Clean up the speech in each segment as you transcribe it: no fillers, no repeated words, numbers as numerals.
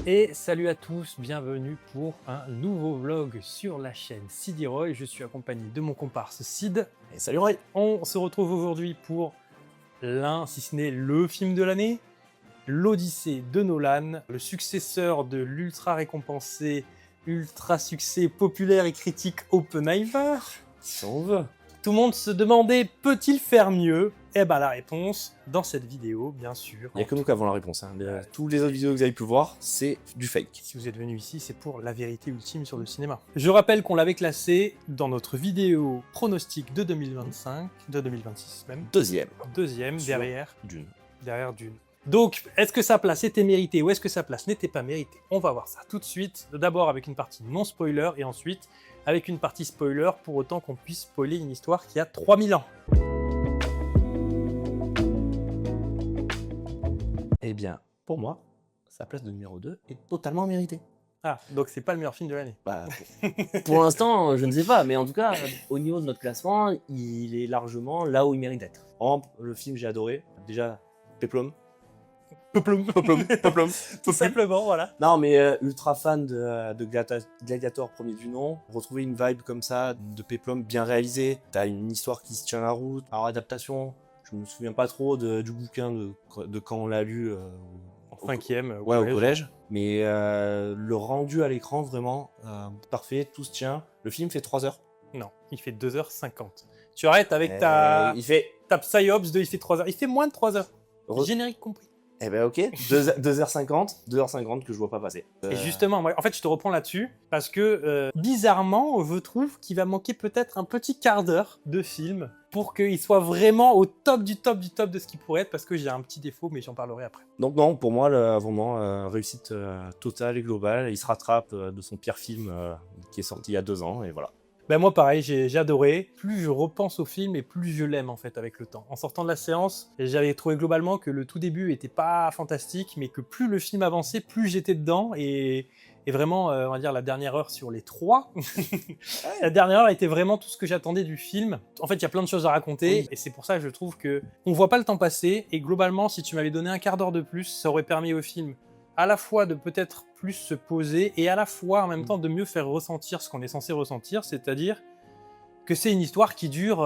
Et salut à tous, bienvenue pour un nouveau vlog sur la chaîne Sidiroy. Je suis accompagné de mon comparse Sid. Et salut Roy. On se retrouve aujourd'hui pour l'un, si ce n'est le film de l'année, l'Odyssée de Nolan, le successeur de l'ultra récompensé, ultra succès populaire et critique Oppenheimer. Si on veut. Tout le monde se demandait, peut-il faire mieux? Eh ben la réponse, dans cette vidéo, bien sûr. Il n'y a que nous qui avons la réponse. Hein. Tous les autres vidéos que vous avez pu voir, c'est du fake. Si vous êtes venu ici, c'est pour la vérité ultime sur le cinéma. Je rappelle qu'on l'avait classé dans notre vidéo pronostic de 2025, de 2026 même. Deuxième, Sur derrière Dune. Dune. Donc, est-ce que sa place était méritée ou est-ce que sa place n'était pas méritée? On va voir ça tout de suite. D'abord avec une partie non spoiler et ensuite avec une partie spoiler pour autant qu'on puisse spoiler une histoire qui a 3000 ans. Eh bien, pour moi, sa place de numéro 2 est totalement méritée. Ah, donc c'est pas le meilleur film de l'année. Bah, pour l'instant, je ne sais pas, mais en tout cas, au niveau de notre classement, il est largement là où il mérite d'être. Le film, j'ai adoré. Déjà, Peplum. Peplum. Tout simplement, voilà. Non, mais ultra fan de Gladiator, premier du nom. Retrouver une vibe comme ça, de Peplum bien réalisée. T'as une histoire qui se tient la route. Alors, adaptation, je me souviens pas trop du bouquin de quand on l'a lu. En cinquième, au collège. Mais le rendu à l'écran, vraiment, parfait, tout se tient. Le film fait 3 heures. Non, il fait 2h50. Tu arrêtes avec ta Psyops de il fait 3h. Il fait moins de 3 heures. Générique compris. Eh ben ok, 2h50 que je vois pas passer. Et justement, moi, en fait, je te reprends là-dessus, parce que bizarrement, je trouve qu'il va manquer peut-être un petit quart d'heure de film pour qu'il soit vraiment au top du top de ce qu'il pourrait être, parce que j'ai un petit défaut, mais j'en parlerai après. Donc non, pour moi, vraiment, réussite totale et globale. Il se rattrape de son pire film qui est sorti il y a 2 ans, et voilà. Ben moi pareil, j'ai adoré. Plus je repense au film et plus je l'aime en fait avec le temps. En sortant de la séance, j'avais trouvé globalement que le tout début était pas fantastique, mais que plus le film avançait, plus j'étais dedans et vraiment, on va dire la dernière heure sur les 3, la dernière heure était vraiment tout ce que j'attendais du film. En fait, il y a plein de choses à raconter et c'est pour ça que je trouve que on voit pas le temps passer et globalement, si tu m'avais donné un quart d'heure de plus, ça aurait permis au film à la fois de peut-être plus se poser et à la fois en même temps de mieux faire ressentir ce qu'on est censé ressentir, c'est-à-dire que c'est une histoire qui dure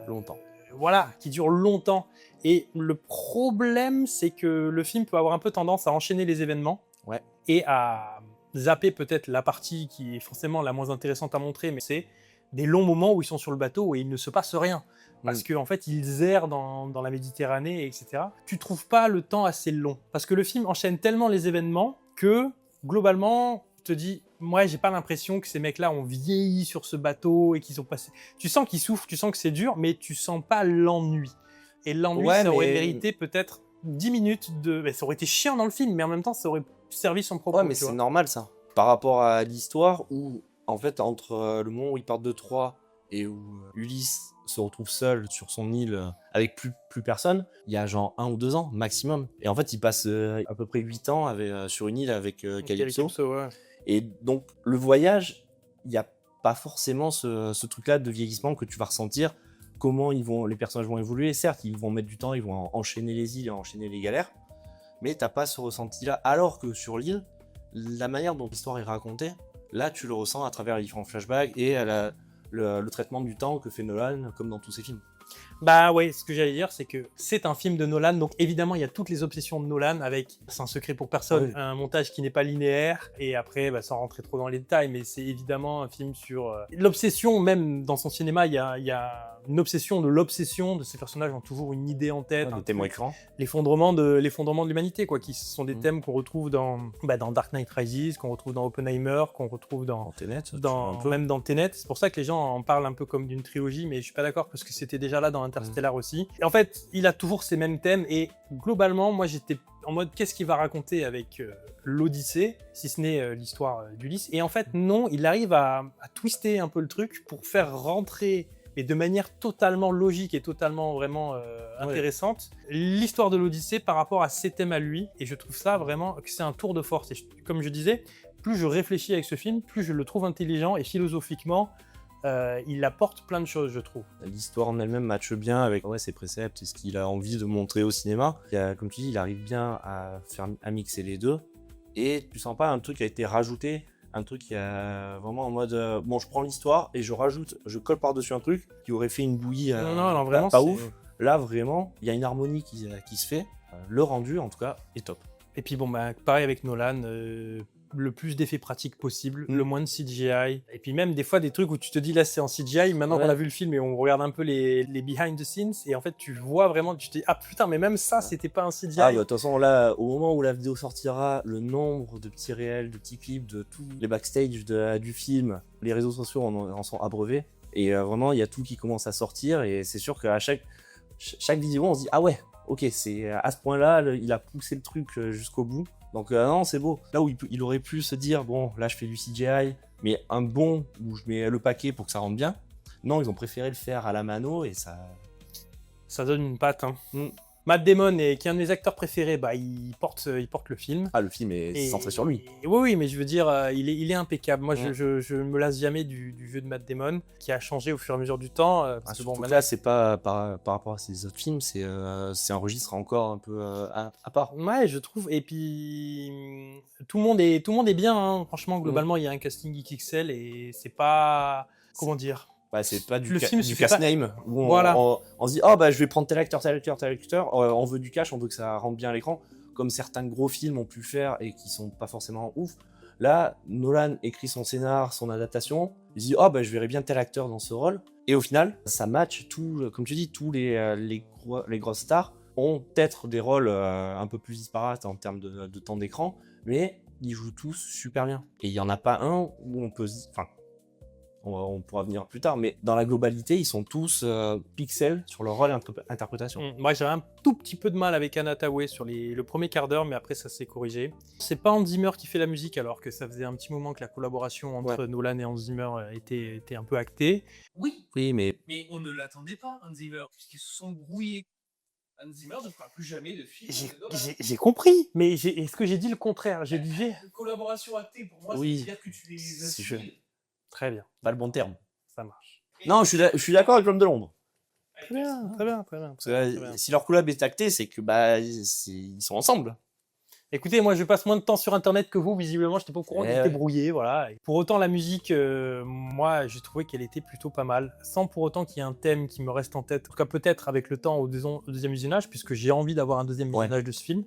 longtemps. Voilà, qui dure longtemps. Et le problème, c'est que le film peut avoir un peu tendance à enchaîner les événements et à zapper peut-être la partie qui est forcément la moins intéressante à montrer, mais c'est des longs moments où ils sont sur le bateau et il ne se passe rien. Parce qu'en fait, ils errent dans la Méditerranée, etc. Tu trouves pas le temps assez long. Parce que le film enchaîne tellement les événements que, globalement, tu te dis, moi, j'ai pas l'impression que ces mecs-là ont vieilli sur ce bateau et qu'ils ont passé... Tu sens qu'ils souffrent, tu sens que c'est dur, mais tu sens pas l'ennui. Et l'ennui, ça aurait mérité peut-être 10 minutes de... Ben, ça aurait été chiant dans le film, mais en même temps, ça aurait servi son propos. Ouais, mais c'est normal, ça. Par rapport à l'histoire où, en fait, entre le moment où ils partent de Troie et où Ulysse se retrouve seul sur son île avec plus personne, il y a genre 1 ou 2 ans maximum. Et en fait, il passe à peu près 8 ans sur une île avec Calypso. Ouais. Et donc, le voyage, il n'y a pas forcément ce truc-là de vieillissement que tu vas ressentir. Comment les personnages vont évoluer. Certes, ils vont mettre du temps, ils vont enchaîner les îles et enchaîner les galères. Mais t'as pas ce ressenti-là. Alors que sur l'île, la manière dont l'histoire est racontée, là, tu le ressens à travers les différents flashbacks et à le traitement du temps que fait Nolan, comme dans tous ses films. Bah ouais, ce que j'allais dire, c'est que c'est un film de Nolan, donc évidemment il y a toutes les obsessions de Nolan avec, c'est un secret pour personne, un montage qui n'est pas linéaire, et après, sans rentrer trop dans les détails, mais c'est évidemment un film sur l'obsession, même dans son cinéma, il y a une obsession de ces personnages ont toujours une idée en tête, le témoin écran. L'effondrement de l'humanité, quoi, qui sont des thèmes qu'on retrouve dans Dark Knight Rises, qu'on retrouve dans Oppenheimer, qu'on retrouve dans Tenet, même dans Tenet. C'est pour ça que les gens en parlent un peu comme d'une trilogie, mais je suis pas d'accord parce que c'était déjà là dans Interstellar aussi. Et en fait, il a toujours ces mêmes thèmes et globalement, moi j'étais en mode qu'est-ce qu'il va raconter avec l'Odyssée, si ce n'est l'histoire d'Ulysse. Et en fait, non, il arrive à twister un peu le truc pour faire rentrer, mais de manière totalement logique et totalement vraiment intéressante, l'histoire de l'Odyssée par rapport à ses thèmes à lui. Et je trouve ça vraiment que c'est un tour de force. Et comme je disais, plus je réfléchis avec ce film, plus je le trouve intelligent et philosophiquement, il apporte plein de choses, je trouve. L'histoire en elle-même matche bien avec ses préceptes et ce qu'il a envie de montrer au cinéma. Comme tu dis, il arrive bien à mixer les deux. et tu sens pas un truc qui a été rajouté, un truc qui a vraiment en mode bon, je prends l'histoire et je colle par-dessus un truc qui aurait fait une bouillie non, vraiment, pas ouf. Là, vraiment, il y a une harmonie qui se fait. Le rendu, en tout cas, est top. Et puis bon, pareil avec Nolan, le plus d'effets pratiques possible, le moins de CGI. Et puis même des fois des trucs où tu te dis là c'est en CGI, maintenant qu'on a vu le film et on regarde un peu les behind the scenes, et en fait tu vois vraiment, tu te dis ah putain mais même ça c'était pas un CGI. Ah de toute façon là, au moment où la vidéo sortira, le nombre de petits réels, de petits clips, de tous les backstage du film, les réseaux sociaux en sont abreuvés. Et vraiment il y a tout qui commence à sortir, et c'est sûr qu'à chaque vidéo on se dit ah ouais, ok, c'est à ce point-là, il a poussé le truc jusqu'au bout. Donc non, c'est beau. Là où il aurait pu se dire, bon, là je fais du CGI, mais un bon où je mets le paquet pour que ça rentre bien. Non, ils ont préféré le faire à la mano et ça... Ça donne une patte. Hein. Matt Damon, qui est un de mes acteurs préférés, il porte le film. Ah, le film est centré sur lui. Oui, mais je veux dire, il est impeccable. Moi, je me lasse jamais du jeu de Matt Damon, qui a changé au fur et à mesure du temps. Parce que bon, là, c'est pas par rapport à ses autres films, c'est un registre encore un peu à part. Ouais, je trouve. Et puis, tout le monde est bien. Hein. Franchement, globalement, il y a un casting XXL et c'est pas... Comment dire ? Bah, c'est pas du film cast name où on se dit oh bah je vais prendre tel acteur, on veut du cash, on veut que ça rentre bien à l'écran, comme certains gros films ont pu faire et qui sont pas forcément ouf. Là, Nolan écrit son scénar, son adaptation, il se dit oh bah je verrais bien tel acteur dans ce rôle, et au final ça match tout, comme tu dis, tous les grosses stars ont peut-être des rôles un peu plus disparates en termes de temps d'écran, mais ils jouent tous super bien. Et il y en a pas un où on peut se... Enfin, on pourra venir plus tard, mais dans la globalité, ils sont tous pixels sur leur rôle et interprétation. Moi, j'avais un tout petit peu de mal avec Anna Thaoué sur le premier quart d'heure, mais après, ça s'est corrigé. C'est pas Hans Zimmer qui fait la musique, alors que ça faisait un petit moment que la collaboration entre Nolan et Hans Zimmer était un peu actée. Oui, mais on ne l'attendait pas, Hans Zimmer, puisqu'ils se sont brouillés. Hans Zimmer ne fera plus jamais de film. J'ai compris, mais est-ce que j'ai dit le contraire? J'ai dit collaboration actée, pour moi, oui, c'est-à-dire que tu les assumes. Très bien. Pas le bon terme. Ça marche. Non, je suis d'accord avec l'homme de l'ombre. Très bien. Parce que, si leur collab est acté, c'est que ils sont ensemble. Écoutez, moi je passe moins de temps sur internet que vous, visiblement, j'étais pas au courant qu'il était brouillé, voilà. Et pour autant, la musique, moi j'ai trouvé qu'elle était plutôt pas mal, sans pour autant qu'il y ait un thème qui me reste en tête, en tout cas peut-être avec le temps au deuxième visionnage, puisque j'ai envie d'avoir un deuxième visionnage de ce film.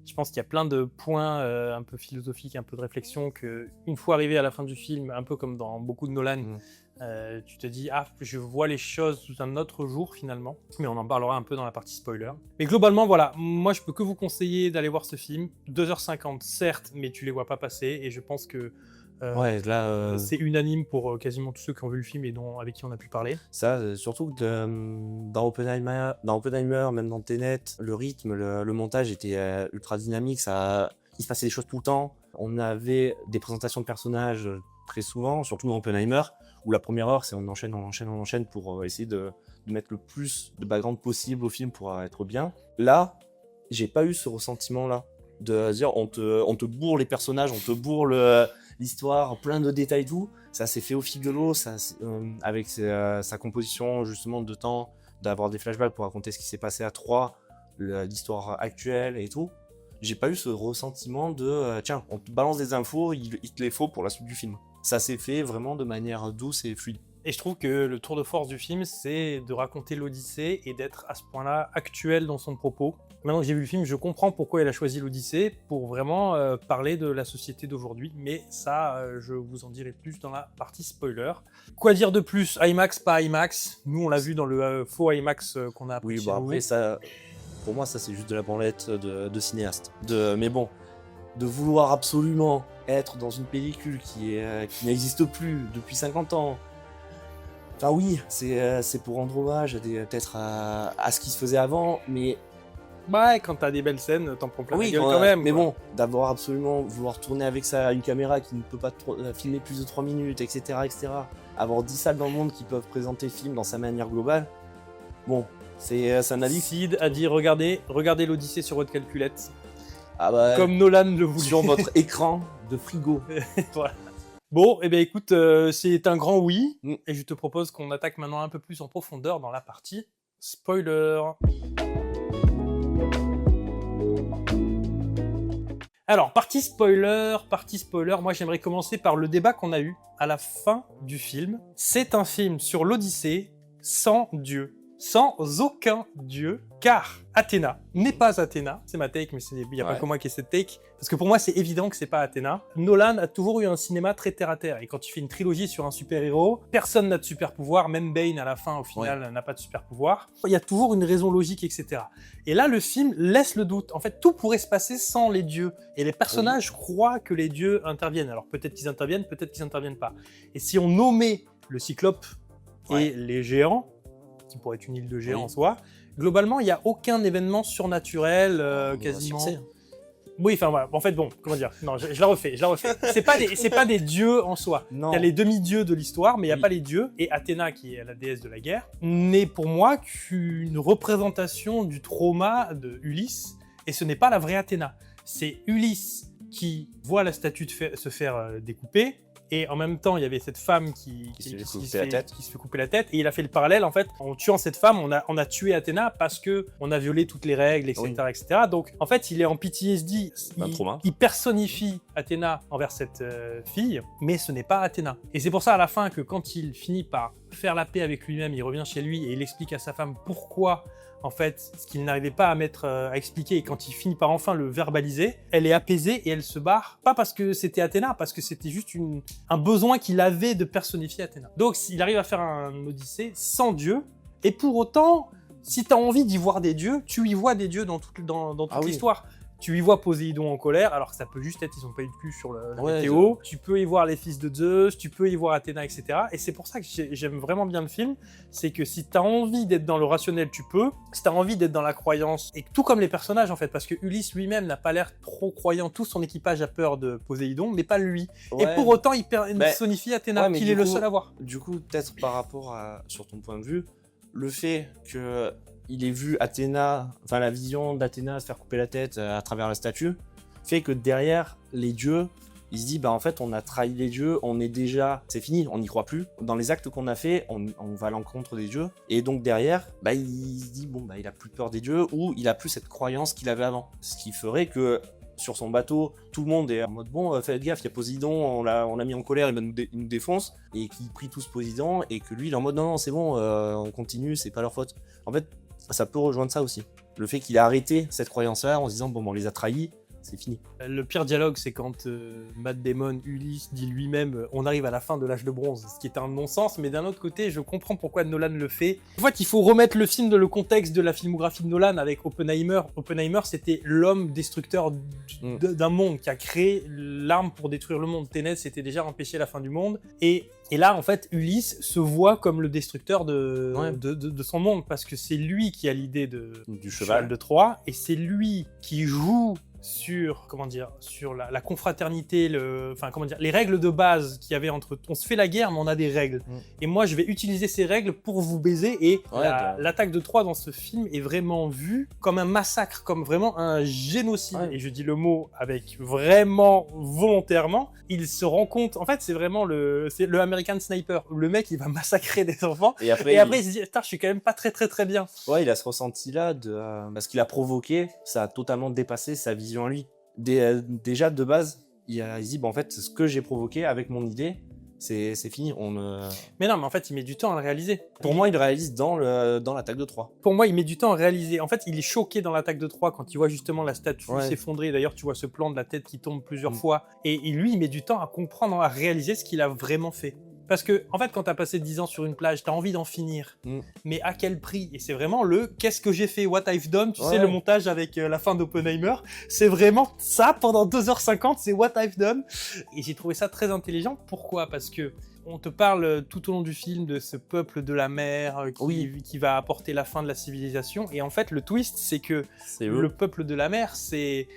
Je pense qu'il y a plein de points un peu philosophiques, un peu de réflexion, qu'une fois arrivé à la fin du film, un peu comme dans beaucoup de Nolan, tu te dis « Ah, je vois les choses sous un autre jour, finalement. » Mais on en parlera un peu dans la partie spoiler. Mais globalement, voilà, moi je peux que vous conseiller d'aller voir ce film. 2h50, certes, mais tu les vois pas passer, et je pense que c'est unanime pour quasiment tous ceux qui ont vu le film et avec qui on a pu parler. Ça, surtout que dans Oppenheimer, même dans Tenet, le rythme, le montage était ultra dynamique, il se passait des choses tout le temps. On avait des présentations de personnages très souvent, surtout dans Oppenheimer, où la première heure, c'est on enchaîne pour essayer de mettre le plus de background possible au film pour être bien. Là, j'ai pas eu ce ressentiment-là, de dire on te bourre les personnages, on te bourre l'histoire, plein de détails, tout. Ça s'est fait au fil de l'eau, avec sa composition justement de temps, d'avoir des flashbacks pour raconter ce qui s'est passé à 3, l'histoire actuelle et tout. J'ai pas eu ce ressentiment de tiens, on te balance des infos, il te les faut pour la suite du film. Ça s'est fait vraiment de manière douce et fluide. Et je trouve que le tour de force du film, c'est de raconter l'Odyssée et d'être à ce point-là actuel dans son propos. Maintenant que j'ai vu le film, je comprends pourquoi elle a choisi l'Odyssée, pour vraiment parler de la société d'aujourd'hui. Mais ça, je vous en dirai plus dans la partie spoiler. Quoi dire de plus? IMAX, pas IMAX? Nous, on l'a vu dans le faux IMAX qu'on a appris. Oui, bon après, ça, pour moi, ça c'est juste de la branlette de cinéaste. Mais bon, de vouloir absolument être dans une pellicule qui n'existe plus depuis 50 ans. Enfin oui, c'est pour rendre hommage peut-être à ce qui se faisait avant, mais... Ouais, quand t'as des belles scènes, t'en prends plein la gueule quand même. Mais bon, d'avoir absolument vouloir tourner avec ça, une caméra qui ne peut pas filmer plus de 3 minutes, etc., avoir 10 salles dans le monde qui peuvent présenter le film dans sa manière globale, bon, c'est un avis. Sid a dit regardez l'Odyssée sur votre calculette. Ah bah, comme Nolan le voulait. Sur votre écran de frigo. Voilà. Bon, eh bien écoute, c'est un grand oui, et je te propose qu'on attaque maintenant un peu plus en profondeur dans la partie spoiler. Alors, partie spoiler, moi j'aimerais commencer par le débat qu'on a eu à la fin du film. C'est un film sur l'Odyssée sans Dieu, sans aucun Dieu, car Athéna n'est pas Athéna. C'est ma take, mais il n'y a pas que moi qui ai cette take. Parce que pour moi, c'est évident que c'est pas Athéna. Nolan a toujours eu un cinéma très terre-à-terre. Et quand tu fais une trilogie sur un super-héros, personne n'a de super-pouvoir. Même Bane, à la fin, au final, n'a pas de super-pouvoir. Il y a toujours une raison logique, etc. Et là, le film laisse le doute. En fait, tout pourrait se passer sans les dieux. Et les personnages croient que les dieux interviennent. Alors peut-être qu'ils interviennent, peut-être qu'ils n'interviennent pas. Et si on nommait le Cyclope et les géants, qui pourrait être une île de géants en soi, globalement, il n'y a aucun événement surnaturel, quasiment. Oui, enfin voilà. En fait, bon, comment dire. Non, je la refais. C'est pas des dieux en soi. Il y a les demi-dieux de l'histoire, mais il n'y a pas les dieux. Et Athéna, qui est la déesse de la guerre, n'est pour moi qu'une représentation du trauma de Ulysse. Et ce n'est pas la vraie Athéna. C'est Ulysse qui voit la statue se faire découper. Et en même temps, il y avait cette femme qui se fait couper la tête. Et il a fait le parallèle, en fait, en tuant cette femme, on a tué Athéna parce qu'on a violé toutes les règles, etc., etc. Donc, en fait, il est en PTSD. Il personnifie Athéna envers cette fille, mais ce n'est pas Athéna. Et c'est pour ça, à la fin, que quand il finit par faire la paix avec lui-même, il revient chez lui et il explique à sa femme pourquoi, en fait, ce qu'il n'arrivait pas à expliquer, et quand il finit par enfin le verbaliser, elle est apaisée et elle se barre, pas parce que c'était Athéna, parce que c'était juste un besoin qu'il avait de personnifier Athéna. Donc il arrive à faire un Odyssée sans Dieu, et pour autant, si tu as envie d'y voir des dieux, tu y vois des dieux dans toute l'histoire. Tu y vois Poséidon en colère, alors que ça peut juste être ils ont pas eu de cul sur la météo. Tu peux y voir les fils de Zeus, tu peux y voir Athéna, etc. Et c'est pour ça que j'aime vraiment bien le film, c'est que si t'as envie d'être dans le rationnel, tu peux. Si t'as envie d'être dans la croyance, et tout comme les personnages en fait, parce que Ulysse lui-même n'a pas l'air trop croyant, tout son équipage a peur de Poséidon, mais pas lui. Et pour autant, il personnifie Athéna, qu'il est le seul à voir. Du coup, peut-être par rapport sur ton point de vue, le fait que il ait vu Athéna, enfin la vision d'Athéna se faire couper la tête à travers la statue, fait que derrière les dieux, il se dit bah en fait on a trahi les dieux, c'est fini, on n'y croit plus. Dans les actes qu'on a fait, on va à l'encontre des dieux, et donc derrière, bah il se dit bon bah il a plus peur des dieux, ou il a plus cette croyance qu'il avait avant, ce qui ferait que sur son bateau, tout le monde est en mode bon, faites gaffe, il y a Poséidon, on l'a mis en colère, il nous défonce, et qu'il prie tous Poséidon, et que lui il est en mode non c'est bon, on continue, c'est pas leur faute. En fait, ça peut rejoindre ça aussi. Le fait qu'il a arrêté cette croyance-là en se disant bon, on les a trahis, c'est fini. Le pire dialogue, c'est quand Matt Damon, Ulysse, dit lui-même on arrive à la fin de l'âge de bronze, ce qui est un non-sens, mais d'un autre côté, je comprends pourquoi Nolan le fait. En fait, il faut remettre le film dans le contexte de la filmographie de Nolan avec Oppenheimer. Oppenheimer, c'était l'homme destructeur d'un monde qui a créé l'arme pour détruire le monde. Tenet, c'était déjà empêcher la fin du monde. Et là, en fait, Ulysse se voit comme le destructeur de son monde, parce que c'est lui qui a l'idée du cheval de Troie, et c'est lui qui joue sur la confraternité, les règles de base qu'il y avait entre... On se fait la guerre, mais on a des règles. Et moi, je vais utiliser ces règles pour vous baiser. Et l'attaque de Troie dans ce film est vraiment vue comme un massacre, comme vraiment un génocide. Et je dis le mot avec vraiment volontairement. Il se rend compte... En fait, c'est vraiment c'est le American Sniper. Le mec, il va massacrer des enfants. Et après il se dit, putain, je suis quand même pas très, très, très bien. Ouais, il a ce ressenti-là parce qu'il a provoqué, ça a totalement dépassé sa vision à lui. Déjà, de base, il se dit, en fait, ce que j'ai provoqué avec mon idée, c'est fini. Mais non, mais en fait, il met du temps à le réaliser. Pour moi, il le réalise dans l'attaque de Troie. Pour moi, il met du temps à réaliser. En fait, il est choqué dans l'attaque de Troie quand il voit justement la statue s'effondrer. D'ailleurs, tu vois ce plan de la tête qui tombe plusieurs fois. Et lui, il met du temps à comprendre, à réaliser ce qu'il a vraiment fait. Parce que, en fait, quand t'as passé 10 ans sur une plage, t'as envie d'en finir. Mais à quel prix? Et c'est vraiment qu'est-ce que j'ai fait, what I've done, tu sais, le montage avec la fin d'Oppenheimer. C'est vraiment ça, pendant 2h50, c'est what I've done. Et j'ai trouvé ça très intelligent. Pourquoi? Parce que on te parle tout au long du film de ce peuple de la mer qui va apporter la fin de la civilisation. Et en fait, le twist, c'est que le peuple de la mer, c'est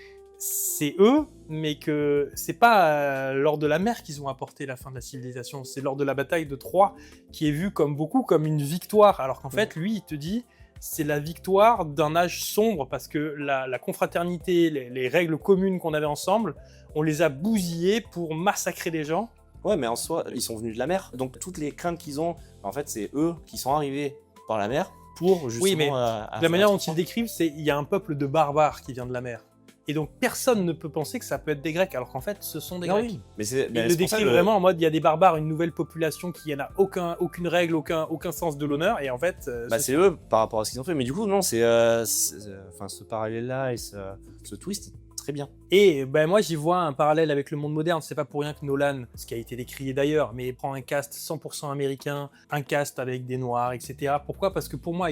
eux, mais que c'est pas lors de la mer qu'ils ont apporté la fin de la civilisation, c'est lors de la bataille de Troie, qui est vue comme une victoire, alors qu'en fait, lui, il te dit, c'est la victoire d'un âge sombre, parce que la confraternité, les règles communes qu'on avait ensemble, on les a bousillées pour massacrer des gens. Ouais, mais en soi, ils sont venus de la mer, donc toutes les craintes qu'ils ont, en fait, c'est eux qui sont arrivés par la mer pour justement... Oui, mais la manière dont ils le décrivent, c'est il y a un peuple de barbares qui vient de la mer. Et donc personne ne peut penser que ça peut être des Grecs, alors qu'en fait ce sont des Non, Grecs. oui. Mais Il le décrit vraiment en mode il y a des barbares, une nouvelle population qui n'a aucune règle, aucun sens de l'honneur, et en fait. C'est eux par rapport à ce qu'ils ont fait. Mais du coup, non, ce parallèle-là et ce twist est très bien. Et moi j'y vois un parallèle avec le monde moderne, c'est pas pour rien que Nolan, ce qui a été décrié d'ailleurs, mais prend un cast 100% américain, un cast avec des noirs, etc. Pourquoi ? Parce que pour moi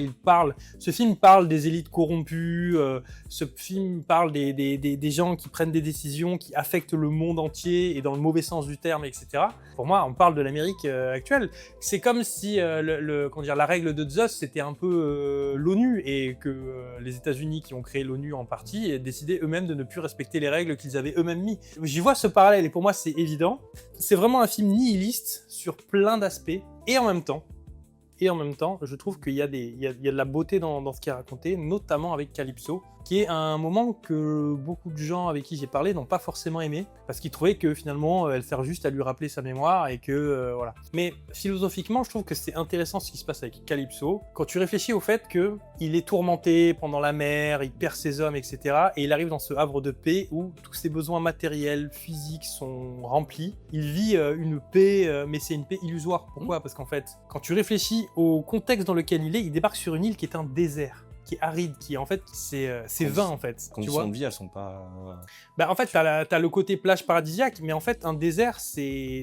ce film parle des élites corrompues, ce film parle des gens qui prennent des décisions qui affectent le monde entier et dans le mauvais sens du terme, etc. Pour moi on parle de l'Amérique actuelle. C'est comme si la règle de Zeus c'était un peu l'ONU et que les États-Unis qui ont créé l'ONU en partie décidaient eux-mêmes de ne plus respecter les règles qu'ils avaient eux-mêmes mis. J'y vois ce parallèle et pour moi c'est évident. C'est vraiment un film nihiliste sur plein d'aspects et en même temps, je trouve qu'il y a de la beauté dans ce qui est raconté, notamment avec Calypso, qui est un moment que beaucoup de gens avec qui j'ai parlé n'ont pas forcément aimé, parce qu'ils trouvaient que finalement elle sert juste à lui rappeler sa mémoire et que voilà. Mais philosophiquement, je trouve que c'est intéressant ce qui se passe avec Calypso, quand tu réfléchis au fait qu'il est tourmenté pendant la mer, il perd ses hommes, etc. Et il arrive dans ce havre de paix où tous ses besoins matériels, physiques sont remplis. Il vit une paix, mais c'est une paix illusoire. Pourquoi ? Parce qu'en fait, quand tu réfléchis au contexte dans lequel il débarque sur une île qui est un désert, qui est aride, qui en fait c'est vain en fait. Les conditions de vie, elles sont pas. En fait, t'as le côté plage paradisiaque, mais en fait un désert,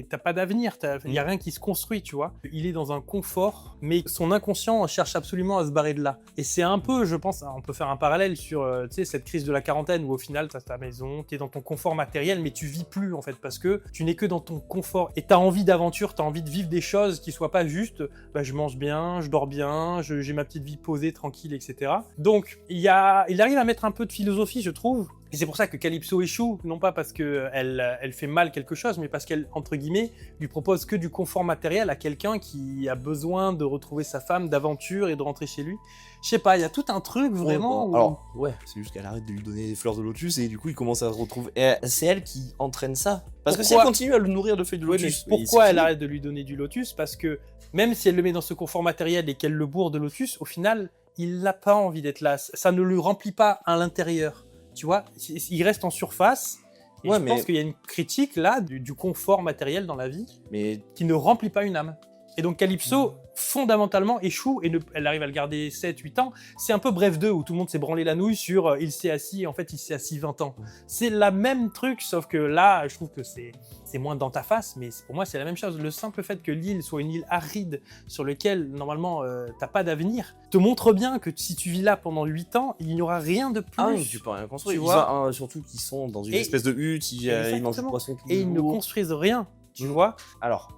t'as pas d'avenir, il y a rien qui se construit, tu vois. Il est dans un confort, mais son inconscient cherche absolument à se barrer de là. Et c'est un peu, je pense, on peut faire un parallèle sur cette crise de la quarantaine où au final t'as ta maison, t'es dans ton confort matériel, mais tu vis plus en fait parce que tu n'es que dans ton confort et t'as envie d'aventure, t'as envie de vivre des choses qui soient pas juste. Je mange bien, je dors bien, j'ai ma petite vie posée, tranquille, etc. Donc, il arrive à mettre un peu de philosophie, je trouve. Et c'est pour ça que Calypso échoue, non pas parce qu'elle fait mal quelque chose, mais parce qu'elle, entre guillemets, lui propose que du confort matériel à quelqu'un qui a besoin de retrouver sa femme, d'aventure et de rentrer chez lui. Je sais pas, il y a tout un truc vraiment... Alors, ouais, c'est juste qu'elle arrête de lui donner des fleurs de lotus et du coup, il commence à se retrouver... Et c'est elle qui entraîne ça. Parce que si elle continue à le nourrir de feuilles de lotus... Pourquoi elle arrête de lui donner du lotus ? Parce que même si elle le met dans ce confort matériel et qu'elle le bourre de lotus, au final... il n'a pas envie d'être là, ça ne lui remplit pas à l'intérieur, tu vois, il reste en surface, et je pense qu'il y a une critique là du confort matériel dans la vie, qui ne remplit pas une âme. Et donc Calypso, fondamentalement, échoue, et elle arrive à le garder 7-8 ans, c'est un peu Bref 2, où tout le monde s'est branlé la nouille sur il s'est assis, en fait il s'est assis 20 ans. C'est la même truc, sauf que là, je trouve que c'est moins dans ta face, mais pour moi c'est la même chose. Le simple fait que l'île soit une île aride, sur laquelle normalement t'as pas d'avenir, te montre bien que si tu vis là pendant 8 ans, il n'y aura rien de plus. Ah oui, tu peux rien construire. Tu vois, surtout qu'ils sont dans une espèce de hutte, ils mangent du poisson tous les jours. Et ils ne construisent rien, tu vois. Alors,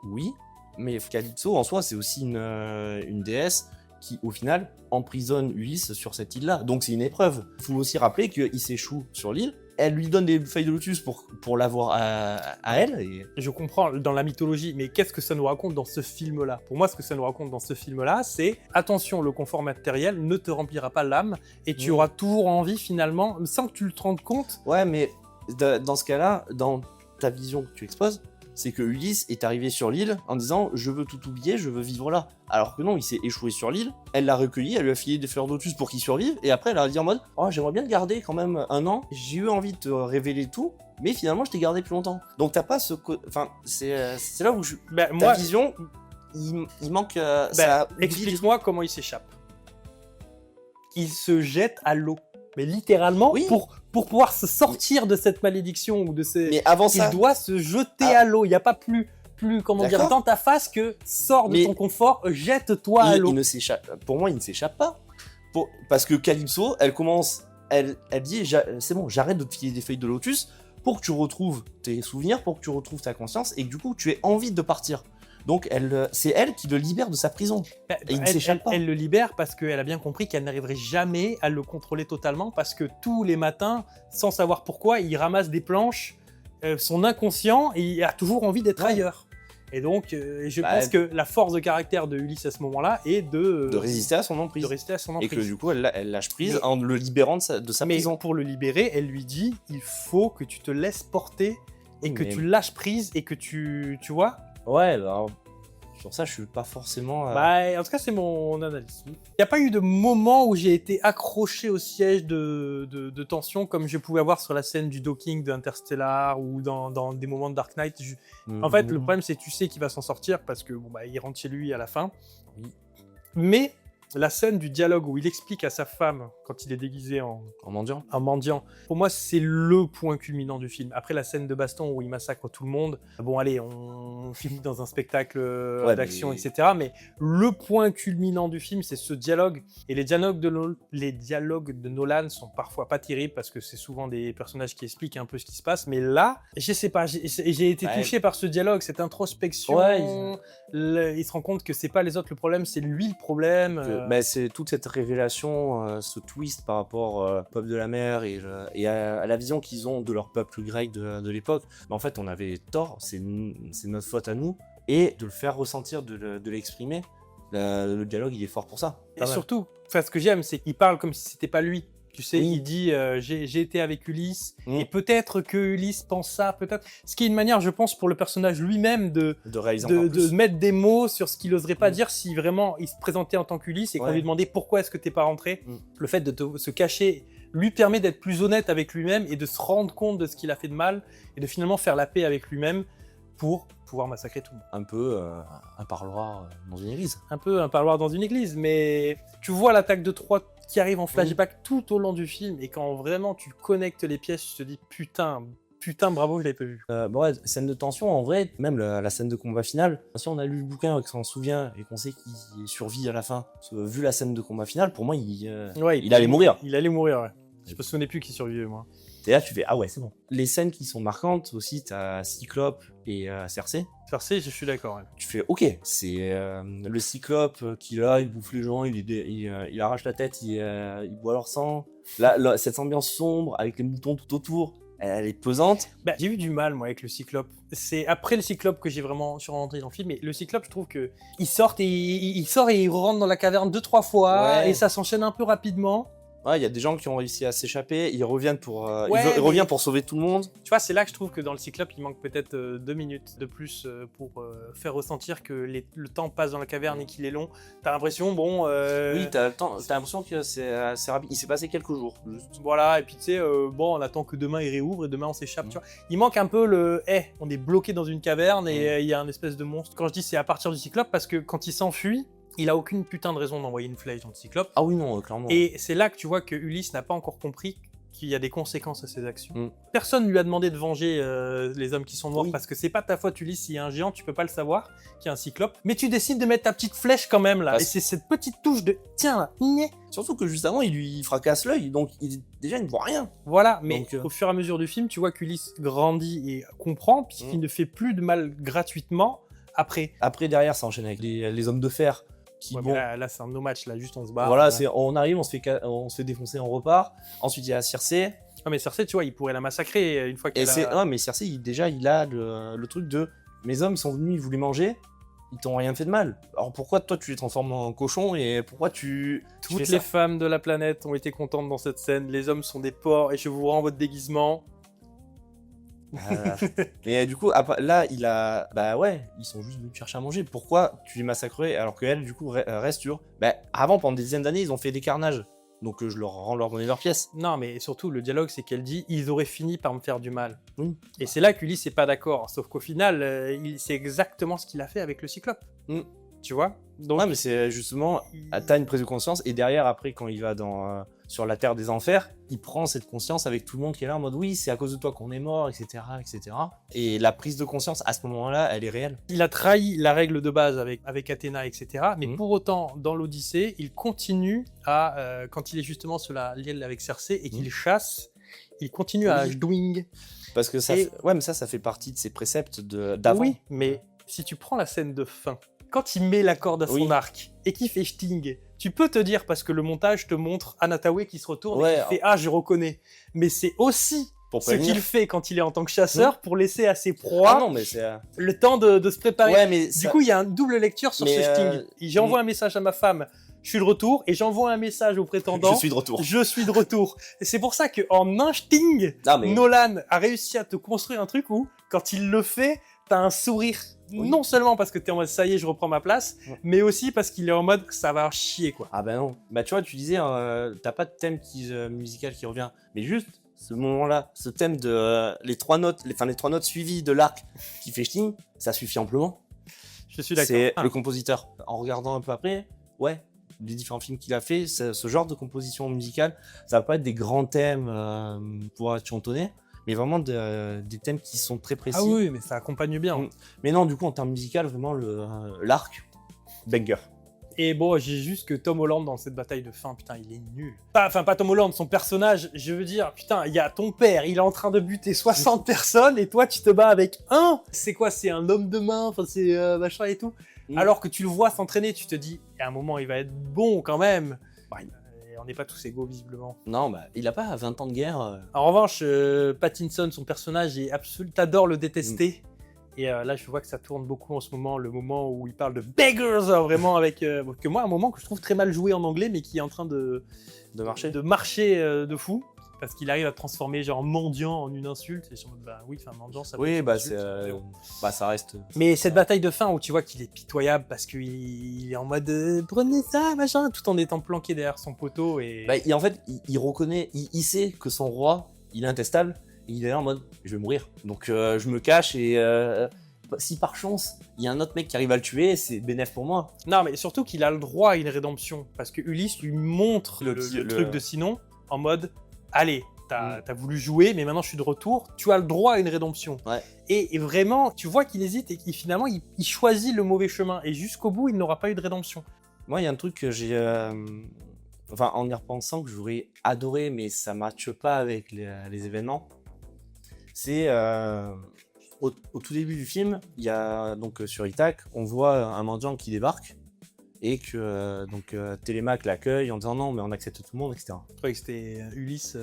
oui, mais Calypso en soi c'est aussi une déesse qui au final emprisonne Ulysse sur cette île-là, donc c'est une épreuve. Il faut aussi rappeler qu'il s'échoue sur l'île, elle lui donne des feuilles de lotus pour l'avoir à elle. Et... Je comprends dans la mythologie, mais qu'est-ce que ça nous raconte dans ce film-là ? Pour moi, ce que ça nous raconte dans ce film-là, c'est attention, le confort matériel ne te remplira pas l'âme et tu auras toujours envie finalement, sans que tu te rendes compte. Ouais, mais dans ce cas-là, dans ta vision que tu exposes, c'est que Ulysse est arrivé sur l'île en disant « je veux tout oublier, je veux vivre là ». Alors que non, il s'est échoué sur l'île, elle l'a recueilli, elle lui a filé des fleurs de lotus pour qu'il survive, et après elle a dit en mode « oh, j'aimerais bien le garder quand même 1 an, j'ai eu envie de te révéler tout, mais finalement je t'ai gardé plus longtemps ». Donc t'as pas ce... Enfin, c'est là où ta vision, il manque... Explique-moi comment il s'échappe. Il se jette à l'eau. Mais littéralement, oui. pour pouvoir se sortir de cette malédiction ou de ces... Mais avant ça... Il doit se jeter à l'eau. Il n'y a pas plus comment dire, dans ta face que sors de ton confort, jette-toi à l'eau. Pour moi, il ne s'échappe pas. Parce que Calypso, elle commence... Elle dit, c'est bon, j'arrête de te filer des feuilles de lotus pour que tu retrouves tes souvenirs, pour que tu retrouves ta conscience et que du coup, tu aies envie de partir. Donc, c'est elle qui le libère de sa prison. Et il ne s'échappe pas. Elle le libère parce qu'elle a bien compris qu'elle n'arriverait jamais à le contrôler totalement parce que tous les matins, sans savoir pourquoi, il ramasse des planches, son inconscient, et il a toujours envie d'être ailleurs. Et donc, je pense que la force de caractère de Ulysse à ce moment-là est de résister à son emprise. Et que du coup, elle lâche prise en le libérant de sa prison. Mais pour le libérer, elle lui dit « il faut que tu te laisses porter et que tu lâches prise et que tu vois ?» Ouais, alors, Sur ça, je suis pas forcément. En tout cas, c'est mon analyse. Il n'y a pas eu de moment où j'ai été accroché au siège de tension comme je pouvais avoir sur la scène du docking de Interstellar ou dans des moments de Dark Knight. En fait, le problème, c'est que tu sais qu'il va s'en sortir parce que il rentre chez lui à la fin. Oui. Mais la scène du dialogue où il explique à sa femme, quand il est déguisé en mendiant, pour moi, c'est le point culminant du film. Après la scène de baston où il massacre tout le monde, bon, allez, on finit dans un spectacle d'action, etc. Mais le point culminant du film, c'est ce dialogue. Et les dialogues de Nolan sont parfois pas terribles parce que c'est souvent des personnages qui expliquent un peu ce qui se passe. Mais là, je sais pas, j'ai été touché par ce dialogue, cette introspection. Il se rend compte que c'est pas les autres le problème, c'est lui le problème. C'est toute cette révélation, ce twist par rapport au peuple de la mer et à la vision qu'ils ont de leur peuple grec de l'époque. Mais en fait, on avait tort, c'est notre faute à nous. Et de le faire ressentir, de l'exprimer, le dialogue, il est fort pour ça. Et surtout, ce que j'aime, c'est qu'il parle comme si c'était pas lui. Tu sais, il dit j'ai été avec Ulysse et peut-être que Ulysse pense ça, peut-être. Ce qui est une manière, je pense, pour le personnage lui-même de mettre des mots sur ce qu'il n'oserait pas dire si vraiment il se présentait en tant qu'Ulysse et qu'on lui demandait pourquoi est-ce que t'es pas rentré. Le fait de se cacher lui permet d'être plus honnête avec lui-même et de se rendre compte de ce qu'il a fait de mal et de finalement faire la paix avec lui-même pour pouvoir massacrer tout le monde. Un peu un parloir dans une église. Un peu un parloir dans une église, mais tu vois l'attaque de Troie qui arrive en flashback tout au long du film, et quand vraiment tu connectes les pièces, tu te dis putain, bravo, je l'avais pas vu. Scène de tension, en vrai, même la scène de combat finale, si on a lu le bouquin et qu'on s'en souvient, et qu'on sait qu'il survit à la fin, vu la scène de combat finale, pour moi, il allait mourir. Il allait mourir, ouais. Je me souvenais plus qui survivait, moi. Et là, tu fais, ah ouais, c'est bon. Les scènes qui sont marquantes aussi, t'as Cyclope et Cersei. Cersei, je suis d'accord. Ouais. Tu fais, ok, c'est le Cyclope qui là, il bouffe les gens, il arrache la tête, il boit leur sang. Là, cette ambiance sombre avec les moutons tout autour, elle est pesante. J'ai eu du mal, moi, avec le Cyclope. C'est après le Cyclope que j'ai vraiment rentré dans le film. Mais le Cyclope, je trouve que il sort et il rentre dans la caverne 2-3 fois et ça s'enchaîne un peu rapidement. Il y a des gens qui ont réussi à s'échapper, ils reviennent pour revient pour sauver tout le monde. Tu vois, c'est là que je trouve que dans le Cyclope, il manque peut-être 2 minutes de plus pour faire ressentir que le temps passe dans la caverne et qu'il est long. T'as l'impression, Oui, t'as l'impression que c'est rapide. Il s'est passé quelques jours. Juste. Voilà, et puis tu sais, on attend que demain il réouvre et demain on s'échappe, tu vois. Il manque un peu on est bloqué dans une caverne et il y a un espèce de monstre. Quand je dis c'est à partir du Cyclope, parce que quand il s'enfuit, il a aucune putain de raison d'envoyer une flèche dans le Cyclope. Ah oui, non, clairement. Et c'est là que tu vois que Ulysse n'a pas encore compris qu'il y a des conséquences à ses actions. Personne ne lui a demandé de venger les hommes qui sont morts parce que c'est pas ta faute, Ulysse. S'il y a un géant, tu peux pas le savoir, qu'il y a un Cyclope. Mais tu décides de mettre ta petite flèche quand même là. Et c'est cette petite touche de tiens là. Surtout que juste avant, il lui fracasse l'œil, donc déjà il ne voit rien. Voilà, mais au fur et à mesure du film, tu vois qu'Ulysse grandit et comprend, puisqu'il ne fait plus de mal gratuitement après. Après, derrière, ça enchaîne avec les hommes de fer. Là c'est un no match, là juste on se bat. Voilà, on arrive, on se fait défoncer, on repart. Ensuite il y a Cersei. Mais Cersei, tu vois, il pourrait la massacrer une fois qu'elle mais Cersei, il a le truc de mes hommes, ils sont venus, ils voulaient manger, ils t'ont rien fait de mal. Alors pourquoi toi tu les transformes en cochon et pourquoi tu Toutes les femmes de la planète ont été contentes dans cette scène. Les hommes sont des porcs et je vous rends votre déguisement. Mais du coup, là, ils sont juste venus chercher à manger. Pourquoi tu les massacrerais alors qu'elles, du coup, restent sur. Avant, pendant des dizaines d'années, ils ont fait des carnages. Donc je leur donner leurs pièces. Non, mais surtout, le dialogue, c'est qu'elle dit ils auraient fini par me faire du mal. Et c'est là qu'Ulysse n'est pas d'accord. Sauf qu'au final, c'est exactement ce qu'il a fait avec le Cyclope. Tu vois. Donc, mais c'est justement, t'as une prise de conscience, et derrière, après, quand il va sur la terre des enfers, il prend cette conscience avec tout le monde qui est là en mode oui, c'est à cause de toi qu'on est mort, etc., etc. Et la prise de conscience, à ce moment-là, elle est réelle. Il a trahi la règle de base avec Athéna, etc. Mais pour autant, dans l'Odyssée, il continue quand il est justement sur l'île avec Cersei et qu'il chasse, il continue à Jdwing. Parce que mais ça fait partie de ses préceptes d'avant. Oui, mais si tu prends la scène de fin, quand il met la corde à son arc et qu'il fait Sting, tu peux te dire, parce que le montage te montre Anatawe qui se retourne et qui fait « Ah, je reconnais ». Mais c'est aussi ce qu'il fait quand il est en tant que chasseur pour laisser à ses proies le temps de se préparer. Du coup, il y a une double lecture sur ce Sting. J'envoie un message à ma femme, je suis de retour, et j'envoie un message au prétendant, je suis de retour. Et c'est pour ça qu'en un Sting, Nolan a réussi à te construire un truc où, quand il le fait, t'as un sourire Non seulement parce que t'es en mode ça y est, je reprends ma place, mais aussi parce qu'il est en mode ça va chier quoi. Ah bah non. Bah tu vois, tu disais, t'as pas de thème musical qui revient, mais juste ce moment-là, ce thème de les trois notes suivies de l'arc qui fait ch'ting, ça suffit amplement. Je suis d'accord. C'est le compositeur. En regardant un peu après, ouais, les différents films qu'il a fait, ce genre de composition musicale, ça va pas être des grands thèmes pour être chantonné, mais vraiment des thèmes qui sont très précis. Ah oui, mais ça accompagne bien. Mais non, du coup, en termes musical, vraiment, l'arc, banger. Et bon, j'ai juste que Tom Holland dans cette bataille de fin, putain, il est nul. Pas Tom Holland, son personnage, je veux dire, putain, il y a ton père, il est en train de buter 60 personnes et toi, tu te bats avec un. C'est quoi, c'est un homme de main, enfin, c'est machin et tout. Alors que tu le vois s'entraîner, tu te dis, à un moment, il va être bon quand même. On n'est pas tous égaux, visiblement. Non, bah, il a pas 20 ans de guerre. En revanche, Pattinson, son personnage est absolu, t'adores le détester. Et là, je vois que ça tourne beaucoup en ce moment, le moment où il parle de beggars, vraiment avec que moi, un moment que je trouve très mal joué en anglais, mais qui est en train de marcher de fou, parce qu'il arrive à transformer genre mendiant en une insulte. Et sur mode, bah oui, enfin mendiant, ça. Oui, bah c'est, ça reste. Mais cette bataille de fin où tu vois qu'il est pitoyable parce qu'il est en mode prenez ça, machin, tout en étant planqué derrière son poteau et. Bah, en fait, il reconnaît, il sait que son roi, il est intestable. Il est là en mode je vais mourir, donc je me cache et si par chance il y a un autre mec qui arrive à le tuer, c'est bénéf pour moi. Non, mais surtout qu'il a le droit à une rédemption parce que Ulysse lui montre le truc de Sinon en mode allez, t'as voulu jouer, mais maintenant je suis de retour, tu as le droit à une rédemption. Ouais. Et vraiment, tu vois qu'il hésite et qu'il finalement il choisit le mauvais chemin et jusqu'au bout il n'aura pas eu de rédemption. Moi, il y a un truc que j'ai, enfin en y repensant que j'aurais adoré, mais ça matche pas avec les événements. C'est au tout début du film, il y a donc sur Ithaque, on voit un mendiant qui débarque et que Télémaque l'accueille en disant non mais on accepte tout le monde, etc. Je croyais que c'était Ulysse.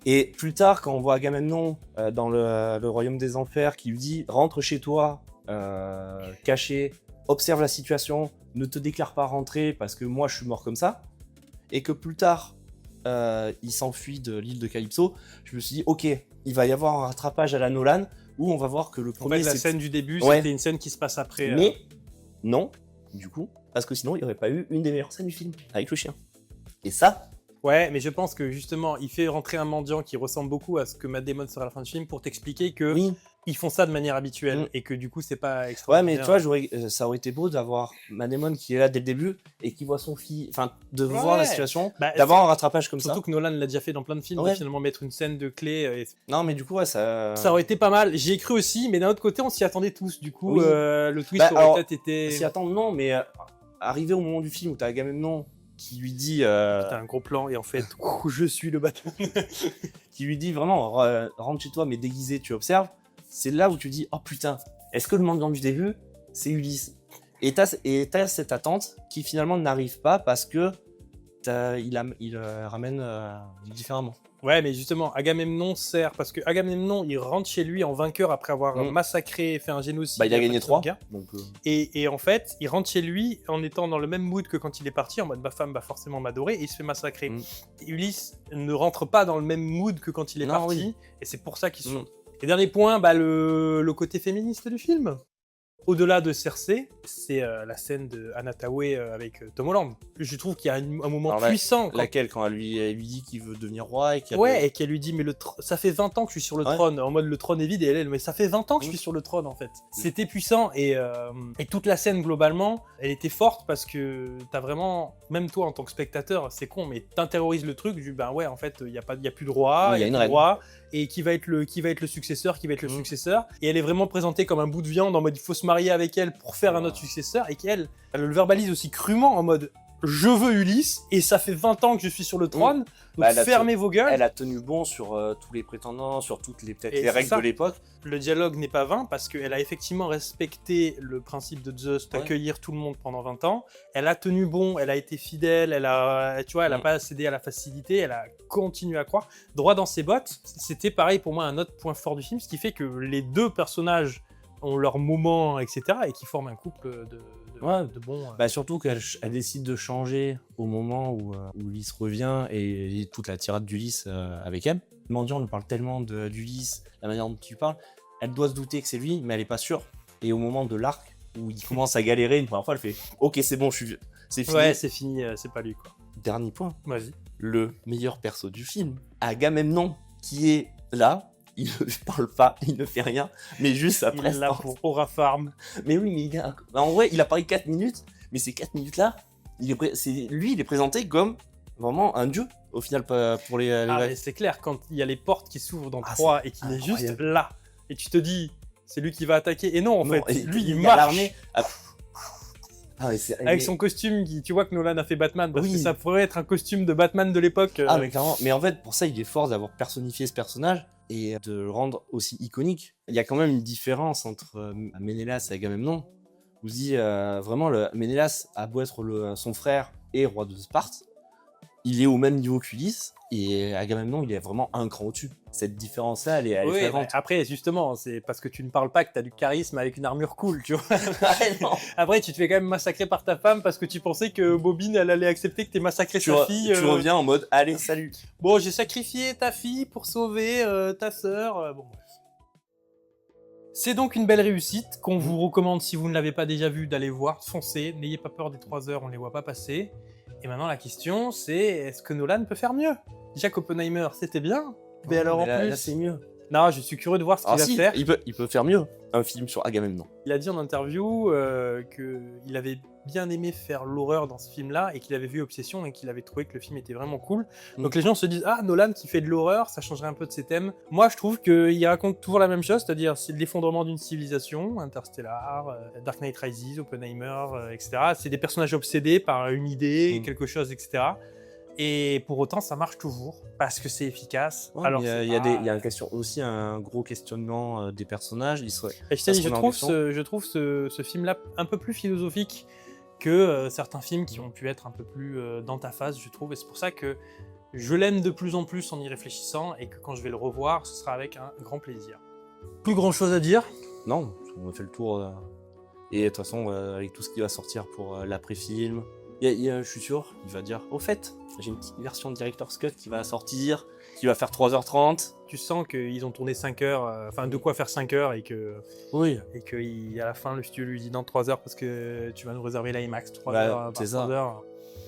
Et plus tard, quand on voit Agamemnon dans le royaume des enfers qui lui dit rentre chez toi, caché, observe la situation, ne te déclare pas rentrer parce que moi je suis mort comme ça, et que plus tard il s'enfuit de l'île de Calypso, je me suis dit ok, il va y avoir un rattrapage à la Nolan où on va voir que le premier. En fait, la scène du début, ouais. C'était une scène qui se passe après. Mais non, du coup, parce que sinon il n'y aurait pas eu une des meilleures scènes du film avec le chien. Et ça. Ouais, mais je pense que justement, il fait rentrer un mendiant qui ressemble beaucoup à ce que Matt Damon sera à la fin du film pour t'expliquer que ils font ça de manière habituelle et que du coup, c'est pas extraordinaire. Ouais, mais tu vois, ça aurait été beau d'avoir Matt Damon qui est là dès le début et qui voit son fils, enfin, de voir la situation, d'avoir un rattrapage comme ça. Surtout que Nolan l'a déjà fait dans plein de films, de finalement mettre une scène de clé. Non, mais du coup, ouais, ça aurait été pas mal. J'y ai cru aussi, mais d'un autre côté, on s'y attendait tous. Du coup, le twist aurait peut-être été. On s'y attend, non, mais arrivé au moment du film où t'as Agamemnon qui lui dit t'as un gros plan et en fait je suis le bâton qui lui dit vraiment rentre chez toi mais déguisé, tu observes. C'est là où tu dis oh putain, est-ce que le mendiant du début c'est Ulysse? Et t'as cette attente qui finalement n'arrive pas parce que il ramène différemment. Ouais, mais justement, Agamemnon sert parce que Agamemnon il rentre chez lui en vainqueur après avoir massacré et fait un génocide. Bah, il a gagné 3. Donc, et en fait, il rentre chez lui en étant dans le même mood que quand il est parti, en mode ma femme va forcément m'adorer, et il se fait massacrer. Et Ulysse ne rentre pas dans le même mood que quand il est parti, et c'est pour ça qu'ils sont. Et dernier point, bah, le côté féministe du film. Au-delà de Cersei, c'est la scène de Anna Tawai avec Tom Holland. Je trouve qu'il y a un moment puissant. Laquelle, quand elle lui dit qu'il veut devenir roi et qu'elle lui dit mais ça fait 20 ans que je suis sur le trône, en mode le trône est vide, et elle mais ça fait 20 ans que je suis sur le trône en fait. C'était puissant et toute la scène globalement, elle était forte parce que t'as vraiment, même toi en tant que spectateur, c'est con, mais t'intériorises le truc du ben ouais en fait il y a plus de roi, il y a une reine. Roi, et qui va être le successeur, et elle est vraiment présentée comme un bout de viande en mode il faut se marier avec elle pour faire un autre successeur, et qu'elle le verbalise aussi crûment en mode je veux Ulysse et ça fait 20 ans que je suis sur le trône, donc fermez vos gueules. Elle a tenu bon sur tous les prétendants, sur toutes les règles de l'époque. Le dialogue n'est pas vain parce qu'elle a effectivement respecté le principe de Zeus d'accueillir tout le monde pendant 20 ans. Elle a tenu bon, elle a été fidèle, elle a pas cédé à la facilité, elle a continué à croire. Droit dans ses bottes, c'était pareil pour moi un autre point fort du film, ce qui fait que les deux personnages ont leur moment, etc. et qui forment un couple de bons... Bah surtout qu'elle décide de changer au moment où Ulysse revient et toute la tirade d'Ulysse avec elle. Le mendiant nous parle tellement d'Ulysse, la manière dont tu parles, elle doit se douter que c'est lui, mais elle est pas sûre. Et au moment de l'arc, où il commence à galérer une première fois, elle fait « Ok, c'est bon, c'est fini. » Ouais, c'est fini, c'est pas lui, quoi. Dernier point. Vas-y. Le meilleur perso du film, Agamemnon, qui est là, il ne parle pas, il ne fait rien, mais juste sa Il est là prestance. pour Aura Farm. Mais oui, mais en vrai, il apparaît 4 minutes, mais ces 4 minutes-là, il est présenté comme vraiment un dieu, au final, pas pour les Ah, vrais. mais c'est clair, quand il y a les portes qui s'ouvrent dans Ah, 3 et qu'il est juste incroyable. là, et tu te dis, c'est lui qui va attaquer. Et non, en Non, fait, et lui, il y a marche. l'armée. Ah, mais Avec son costume, tu vois que Nolan a fait Batman, parce Oui. que ça pourrait être un costume de Batman de l'époque. Ah, mais clairement. Mais en fait, pour ça, il est fort d'avoir personnifié ce personnage et de le rendre aussi iconique. Il y a quand même une différence entre Ménélas et Agamemnon. Vous dites vraiment, Ménélas a beau être son frère et roi de Sparte, il est au même niveau qu'Ulysse, et Agamemnon, il est vraiment un cran au-dessus. Cette différence-là, elle est Oui, flagrante. après, justement, c'est parce que tu ne parles pas que tu as du charisme avec une armure cool, tu vois. Ouais, non. Après, tu te fais quand même massacrer par ta femme parce que tu pensais que Bobine, elle allait accepter que tu aies massacré sa fille. Tu reviens en mode, allez, salut. Bon, j'ai sacrifié ta fille pour sauver ta sœur. Bon, bref. C'est donc une belle réussite qu'on vous recommande, si vous ne l'avez pas déjà vu, d'aller voir. Foncez, n'ayez pas peur des 3 heures, on ne les voit pas passer. Et maintenant, la question, c'est est-ce que Nolan peut faire mieux? Jack Oppenheimer, c'était bien. Mais alors en plus... Là, c'est mieux. Non, je suis curieux de voir ce qu'il Ah va si, faire. il peut faire mieux. Un film sur Agamemnon. Il a dit en interview qu'il avait bien aimé faire l'horreur dans ce film-là et qu'il avait vu Obsession et qu'il avait trouvé que le film était vraiment cool. Donc les gens se disent « Ah, Nolan qui fait de l'horreur, ça changerait un peu de ses thèmes. » Moi, je trouve qu'il raconte toujours la même chose, c'est-à-dire c'est l'effondrement d'une civilisation, Interstellar, Dark Knight Rises, Oppenheimer, etc. C'est des personnages obsédés par une idée, quelque chose, etc. Et pour autant, ça marche toujours parce que c'est efficace. Ouais, Alors, il y a aussi un gros questionnement des personnages. Et je trouve ce film-là un peu plus philosophique que certains films qui ont pu être un peu plus dans ta face, je trouve. Et c'est pour ça que je l'aime de plus en plus en y réfléchissant et que quand je vais le revoir, ce sera avec un grand plaisir. Plus grand chose à dire. Non, on a fait le tour. Et de toute façon, avec tout ce qui va sortir pour l'après-film, je suis sûr, il va dire au fait, j'ai une petite version de Director's Cut qui va sortir, qui va faire 3h30. Tu sens qu'ils ont tourné 5 heures, enfin de quoi faire 5 heures et que Oui. et qu'à la fin le studio lui dit dans 3 heures parce que tu vas nous réserver l'IMAX 3 Ouais, heures par c'est ça. 3 heures.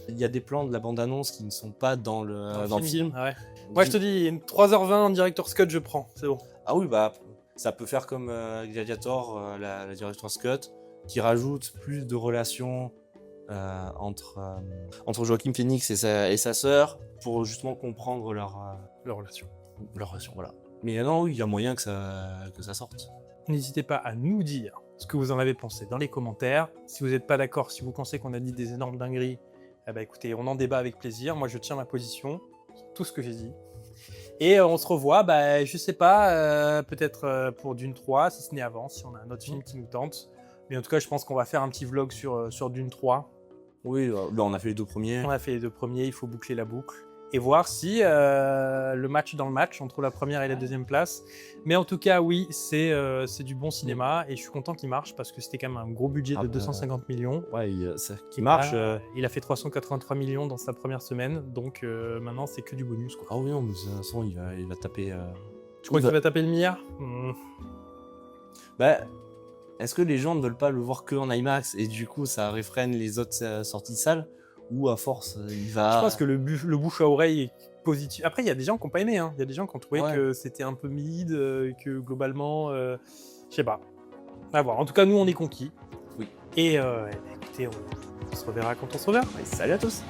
Il y a des plans de la bande-annonce qui ne sont pas dans le film. Ah ouais. Moi je te dis, 3h20 en Director's Cut, je prends, c'est bon. Ah oui, bah ça peut faire comme Gladiator, la Director's Cut, qui rajoute plus de relations entre Joaquin Phoenix et sa sœur pour justement comprendre leur relation. Leur relation, voilà. Mais non, oui, il y a moyen que ça sorte. N'hésitez pas à nous dire ce que vous en avez pensé dans les commentaires. Si vous n'êtes pas d'accord, si vous pensez qu'on a dit des énormes dingueries, eh ben écoutez, on en débat avec plaisir. Moi, je tiens ma position sur tout ce que j'ai dit. Et on se revoit, je sais pas, peut-être pour Dune 3, si ce n'est avant, si on a un autre film qui nous tente. Mais en tout cas, je pense qu'on va faire un petit vlog sur Dune 3. Oui, là, on a fait les 2 premiers. On a fait les 2 premiers, il faut boucler la boucle. Et voir si le match dans le match entre la première et la deuxième place. Mais en tout cas, oui, c'est du bon cinéma et je suis content qu'il marche parce que c'était quand même un gros budget de 250 millions. Ouais, qui marche. Il a fait 383 millions dans sa première semaine, donc maintenant c'est que du bonus, quoi. Ah oui, non, mais de toute façon, il va taper. Tu crois qu'il va taper le milliard? Bah, est-ce que les gens ne veulent pas le voir que en IMAX et du coup ça réfrène les autres sorties de salle? Ou à force, il va... Je pense que le bouche à oreille est positif. Après, il y a des gens qui n'ont pas aimé. Il y a des gens qui ont trouvé que c'était un peu mid, que globalement... je sais pas. À voir. En tout cas, nous, on est conquis. Oui. Et écoutez, on se reverra quand on se reverra. Ouais, salut à tous.